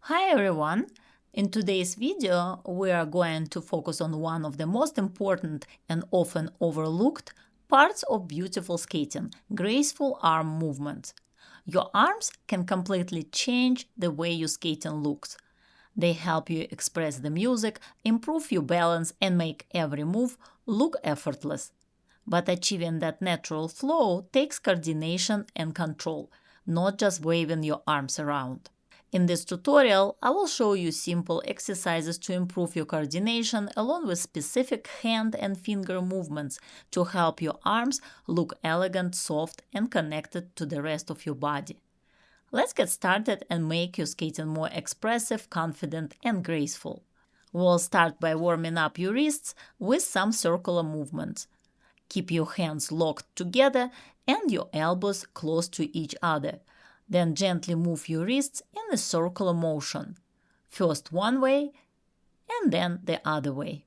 Hi everyone! In today's video, we are going to focus on one of the most important and often overlooked parts of beautiful skating – graceful arm movements. Your arms can completely change the way your skating looks. They help you express the music, improve your balance, and make every move look effortless. But achieving that natural flow takes coordination and control, not just waving your arms around. In this tutorial, I will show you simple exercises to improve your coordination along with specific hand and finger movements to help your arms look elegant, soft, and connected to the rest of your body. Let's get started and make your skating more expressive, confident, and graceful. We'll start by warming up your wrists with some circular movements. Keep your hands locked together and your elbows close to each other. Then gently move your wrists in a circular motion, first one way and then the other way.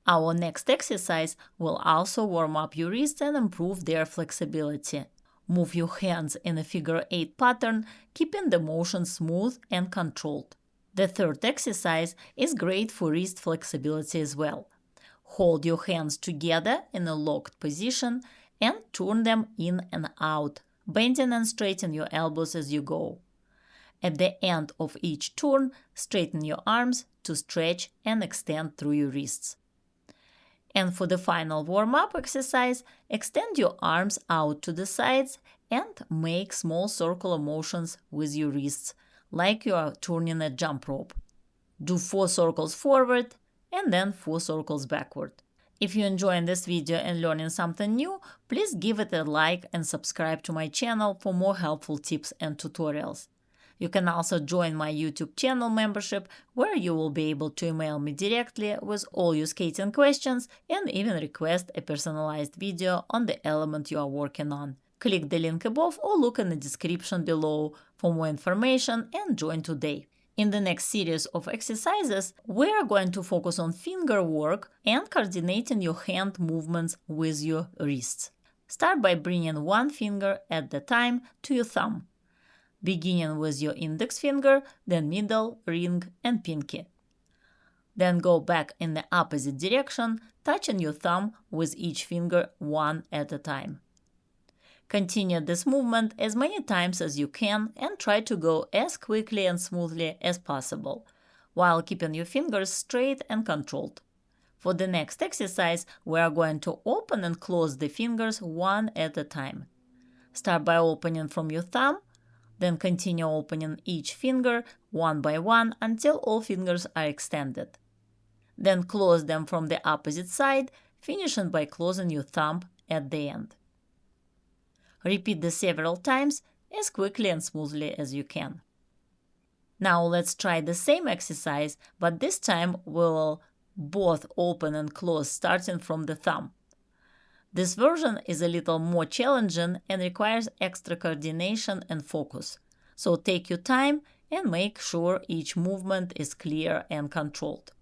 Our next exercise will also warm up your wrists and improve their flexibility. Move your hands in a figure 8 pattern, keeping the motion smooth and controlled. The third exercise is great for wrist flexibility as well. Hold your hands together in a locked position and turn them in and out, bending and straighten your elbows as you go. At the end of each turn, straighten your arms to stretch and extend through your wrists. And for the final warm-up exercise, extend your arms out to the sides and make small circular motions with your wrists, like you are turning a jump rope. Do 4 circles forward and then 4 circles backward. If you're enjoying this video and learning something new, please give it a like and subscribe to my channel for more helpful tips and tutorials. You can also join my YouTube channel membership, where you will be able to email me directly with all your skating questions and even request a personalized video on the element you are working on. Click the link above or look in the description below for more information and join today. In the next series of exercises, we are going to focus on finger work and coordinating your hand movements with your wrists. Start by bringing one finger at a time to your thumb, beginning with your index finger, then middle, ring, and pinky. Then go back in the opposite direction, touching your thumb with each finger one at a time. Continue this movement as many times as you can and try to go as quickly and smoothly as possible, while keeping your fingers straight and controlled. For the next exercise, we are going to open and close the fingers one at a time. Start by opening from your thumb, then continue opening each finger one by one until all fingers are extended. Then close them from the opposite side, finishing by closing your thumb at the end. Repeat this several times as quickly and smoothly as you can. Now let's try the same exercise, but this time we'll both open and close starting from the thumb. This version is a little more challenging and requires extra coordination and focus, so take your time and make sure each movement is clear and controlled.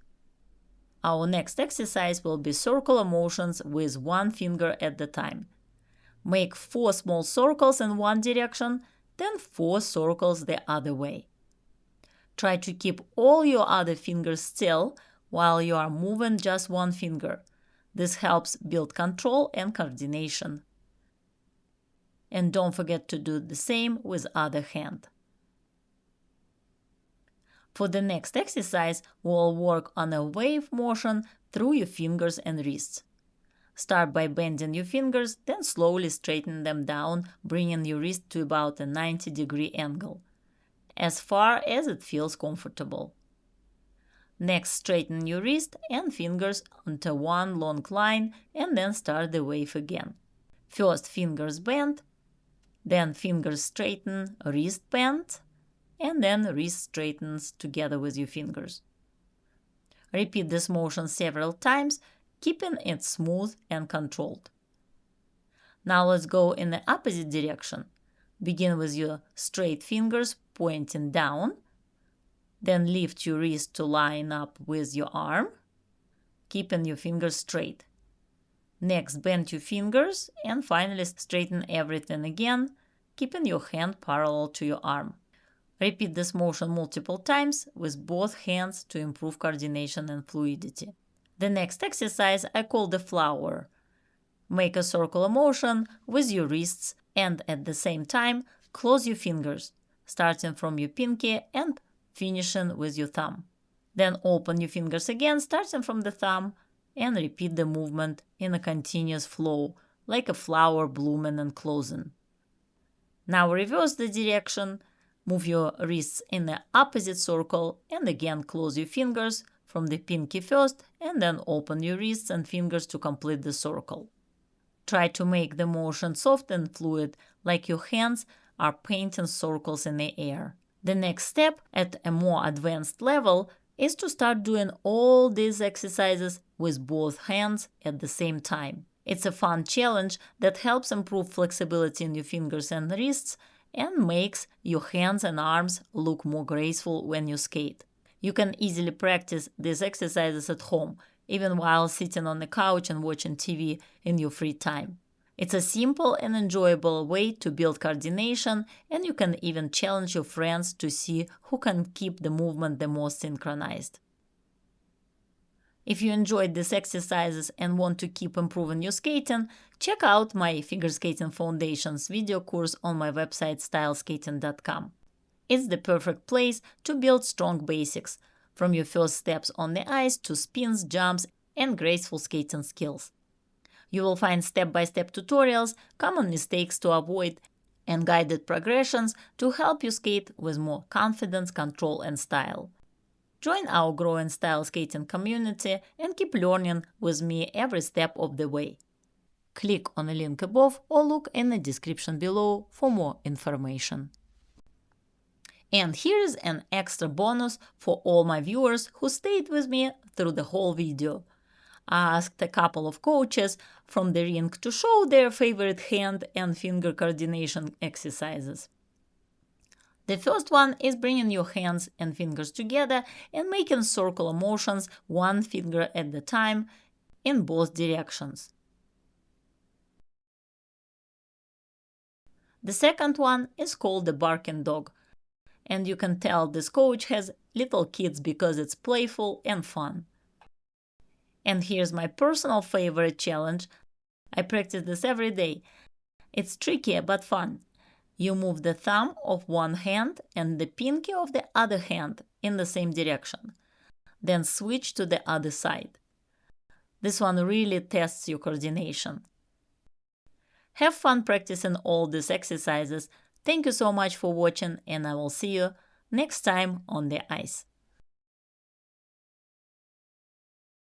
Our next exercise will be circular motions with one finger at a time. Make 4 small circles in one direction, then 4 circles the other way. Try to keep all your other fingers still while you are moving just one finger. This helps build control and coordination. And don't forget to do the same with other hand. For the next exercise, we'll work on a wave motion through your fingers and wrists. Start by bending your fingers, then slowly straighten them down, bringing your wrist to about a 90-degree angle, as far as it feels comfortable. Next, straighten your wrist and fingers onto one long line and then start the wave again. First, fingers bend, then fingers straighten, wrist bend, and then wrist straightens together with your fingers. Repeat this motion several times, keeping it smooth and controlled. Now let's go in the opposite direction. Begin with your straight fingers pointing down, then lift your wrist to line up with your arm, keeping your fingers straight. Next, bend your fingers and finally straighten everything again, keeping your hand parallel to your arm. Repeat this motion multiple times with both hands to improve coordination and fluidity. The next exercise I call the flower. Make a circular motion with your wrists and at the same time close your fingers, starting from your pinky and finishing with your thumb. Then open your fingers again, starting from the thumb, and repeat the movement in a continuous flow, like a flower blooming and closing. Now reverse the direction, move your wrists in the opposite circle, and again close your fingers from the pinky first, and then open your wrists and fingers to complete the circle. Try to make the motion soft and fluid, like your hands are painting circles in the air. The next step, at a more advanced level, is to start doing all these exercises with both hands at the same time. It's a fun challenge that helps improve flexibility in your fingers and wrists and makes your hands and arms look more graceful when you skate. You can easily practice these exercises at home, even while sitting on the couch and watching TV in your free time. It's a simple and enjoyable way to build coordination, and you can even challenge your friends to see who can keep the movement the most synchronized. If you enjoyed these exercises and want to keep improving your skating, check out my Figure Skating Foundations video course on my website styleskating.com. It's the perfect place to build strong basics, from your first steps on the ice to spins, jumps, and graceful skating skills. You will find step-by-step tutorials, common mistakes to avoid, and guided progressions to help you skate with more confidence, control, and style. Join our growing style skating community and keep learning with me every step of the way. Click on the link above or look in the description below for more information. And here's an extra bonus for all my viewers who stayed with me through the whole video. I asked a couple of coaches from the ring to show their favorite hand and finger coordination exercises. The first one is bringing your hands and fingers together and making circular motions one finger at a time in both directions. The second one is called the barking dog, and you can tell this coach has little kids because it's playful and fun. And here's my personal favorite challenge. I practice this every day. It's tricky but fun. You move the thumb of one hand and the pinky of the other hand in the same direction. Then switch to the other side. This one really tests your coordination. Have fun practicing all these exercises. Thank you so much for watching, and I will see you next time on the ice.